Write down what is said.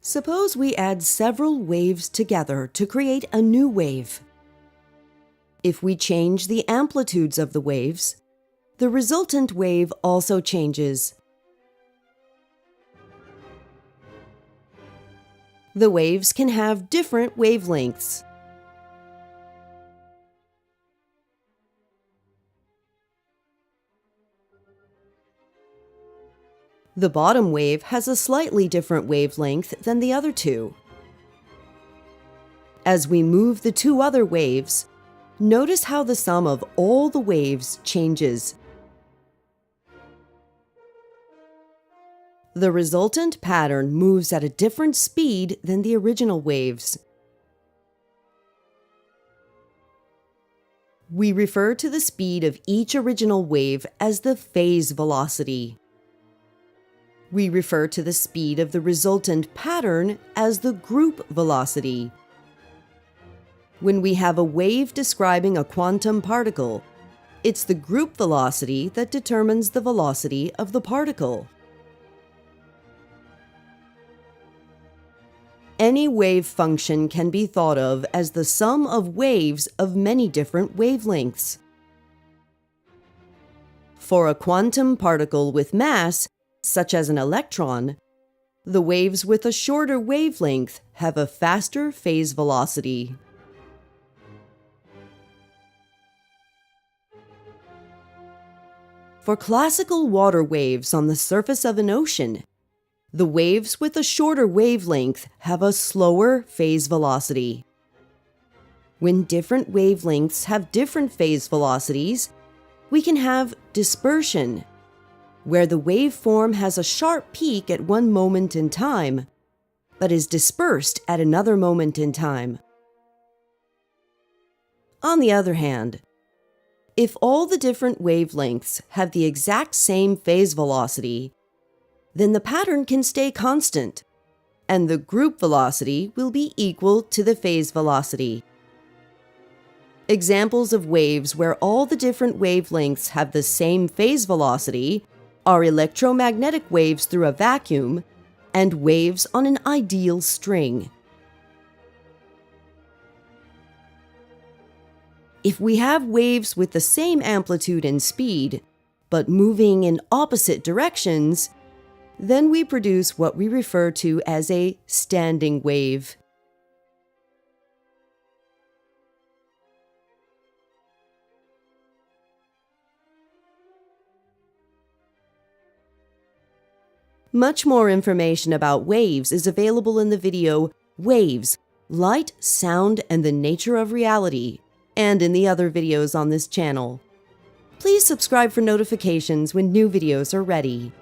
Suppose we add several waves together to create a new wave. If we change the amplitudes of the waves, the resultant wave also changes. The waves can have different wavelengths. The bottom wave has a slightly different wavelength than the other two. As we move the two other waves, notice how the sum of all the waves changes. The resultant pattern moves at a different speed than the original waves. We refer to the speed of each original wave as the phase velocity. We refer to the speed of the resultant pattern as the group velocity. When we have a wave describing a quantum particle, it's the group velocity that determines the velocity of the particle. Any wave function can be thought of as the sum of waves of many different wavelengths. For a quantum particle with mass, such as an electron, the waves with a shorter wavelength have a faster phase velocity. For classical water waves on the surface of an ocean, the waves with a shorter wavelength have a slower phase velocity. When different wavelengths have different phase velocities, we can have dispersion, where the waveform has a sharp peak at one moment in time, but is dispersed at another moment in time. On the other hand, if all the different wavelengths have the exact same phase velocity, then the pattern can stay constant, and the group velocity will be equal to the phase velocity. Examples of waves where all the different wavelengths have the same phase velocity are electromagnetic waves through a vacuum and waves on an ideal string. If we have waves with the same amplitude and speed, but moving in opposite directions, then we produce what we refer to as a standing wave. Much more information about waves is available in the video Waves, Light, Sound, and the Nature of Reality, and in the other videos on this channel. Please subscribe for notifications when new videos are ready.